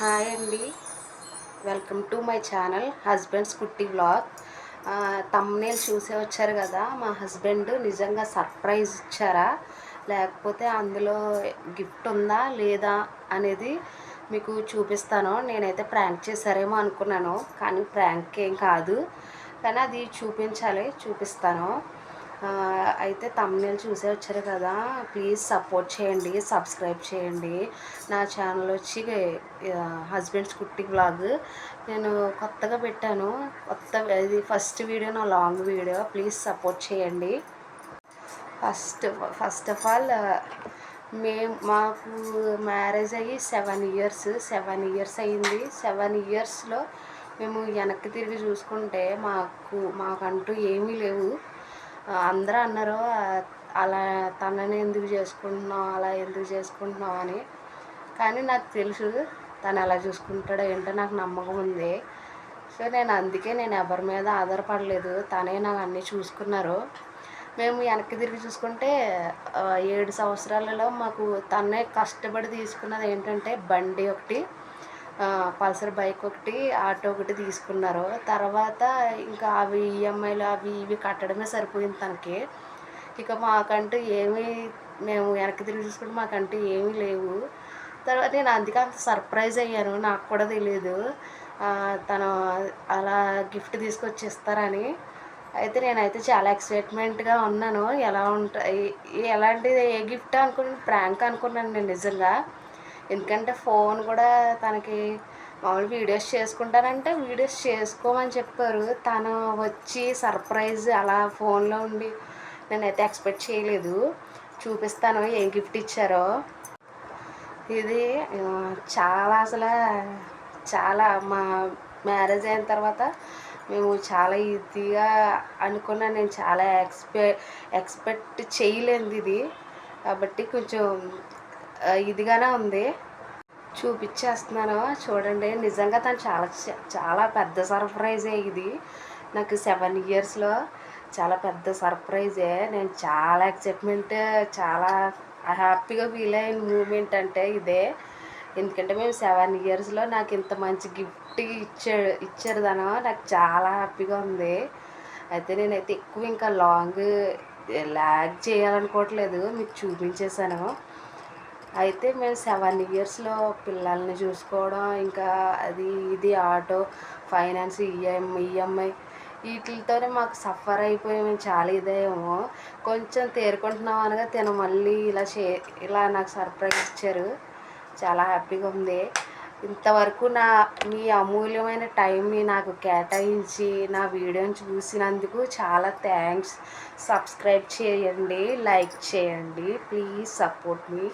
Hi అండి, welcome to my channel husbands కుట్టి vlog. Thumbnail చూసే వచ్చారు కదా. మా హస్బెండ్ నిజంగా సర్ప్రైజ్ ఇచ్చారా లేకపోతే అందులో గిఫ్ట్ ఉందా లేదా అనేది మీకు చూపిస్తాను. నేనైతే ప్రాంక్ చేశారేమో అనుకున్నాను, కానీ ప్రాంక్ ఏం కాదు, కానీ అది చూపిస్తాను. అయితే తమ్నేల్ చూసే వచ్చారు కదా, ప్లీజ్ సపోర్ట్ చేయండి, సబ్స్క్రైబ్ చేయండి. నా ఛానల్ వచ్చి హస్బెండ్స్ కుట్టి వ్లాగ్. నేను కొత్తగా పెట్టాను, ఇది ఫస్ట్ వీడియో, నా లాంగ్ వీడియో. ప్లీజ్ సపోర్ట్ చేయండి. ఫస్ట్ ఆఫ్ ఆల్ మాకు మ్యారేజ్ అయ్యి 7 ఇయర్స్ అయ్యింది. 7 ఇయర్స్లో మేము వెనక్కి తిరిగి చూసుకుంటే మాకంటూ ఏమీ లేవు. అందరూ అన్నారు, అలా తనని ఎందుకు చేసుకుంటున్నావు, అలా ఎందుకు చేసుకుంటున్నావు అని. కానీ నాకు తెలుసు తను ఎలా చూసుకుంటాడో ఏంటో నాకు నమ్మకం ఉంది. సో అందుకే నేను ఎవరి మీద ఆధారపడలేదు, తనే నాకు అన్నీ చూసుకున్నారు. మేము వెనక్కి తిరిగి చూసుకుంటే 7 సంవత్సరాలలో మాకు తనే కష్టపడి తీసుకున్నది ఏంటంటే బండి ఒకటి, పల్సర్ బైక్ ఒకటి, ఆటో ఒకటి తీసుకున్నారు. తర్వాత ఇంకా అవి ఈఎంఐలు అవి ఇవి కట్టడమే సరిపోయింది తనకి. ఇక మాకంటూ మేము వెనక్కి తిరిగి చూసుకుంటే మాకంటూ ఏమీ లేవు. తర్వాత నేను అందుకే అంత సర్ప్రైజ్ అయ్యాను, నాకు కూడా తెలియదు తను అలా గిఫ్ట్ తీసుకొచ్చి ఇస్తారని. అయితే నేనైతే చాలా ఎక్సైట్మెంట్గా ఉన్నాను. ఎలాంటిది, ఏ గిఫ్ట్ అనుకున్నాను, ప్రాంక్ అనుకున్నాను నేను నిజంగా. ఎందుకంటే ఫోన్ కూడా తనకి మామూలు వీడియోస్ చేసుకుంటానంటే వీడియోస్ చేసుకోమని చెప్పారు. తను వచ్చి సర్ప్రైజ్ అలా ఫోన్లో ఉండి నేనైతే ఎక్స్పెక్ట్ చేయలేదు. చూపిస్తాను ఏం గిఫ్ట్ ఇచ్చారో. ఇది చాలా మా మ్యారేజ్ అయిన తర్వాత మేము చాలా ఇదిగా అనుకున్నాను. నేను చాలా ఎక్స్పెక్ట్ చేయలేనిది ఇది, కాబట్టి కొంచెం ఇదిగానే ఉంది. చూపించేస్తున్నాను చూడండి. నిజంగా తను చాలా పెద్ద సర్ప్రైజే ఇది. నాకు 7 ఇయర్స్లో చాలా పెద్ద సర్ప్రైజే. నేను చాలా ఎక్సైట్మెంట్, చాలా హ్యాపీగా ఫీల్ అయిన మూమెంట్ అంటే ఇదే. ఎందుకంటే మేము 7 ఇయర్స్లో నాకు ఇంత మంచి గిఫ్ట్ ఇచ్చారు తను. నాకు చాలా హ్యాపీగా ఉంది. అయితే నేనైతే ఎక్కువ ఇంకా లాగ్ చేయాలనుకోవట్లేదు, మీకు చూపించేశాను. అయితే మేము 7 ఇయర్స్లో పిల్లల్ని చూసుకోవడం, ఇంకా అది ఇది ఆటో ఫైనాన్స్, ఈఎంఐ వీటితోనే మాకు సఫర్ అయిపోయి మేము చాలా ఇదేమో. కొంచెం తేరుకుంటున్నాం అనగా తిన మళ్ళీ ఇలా నాకు సర్ప్రైజ్ ఇచ్చారు. చాలా హ్యాపీగా ఉంది. ఇంతవరకు మీ అమూల్యమైన టైంని నాకు కేటాయించి నా వీడియోని చూసినందుకు చాలా థ్యాంక్స్. సబ్స్క్రైబ్ చేయండి, లైక్ చేయండి, ప్లీజ్ సపోర్ట్ మీ.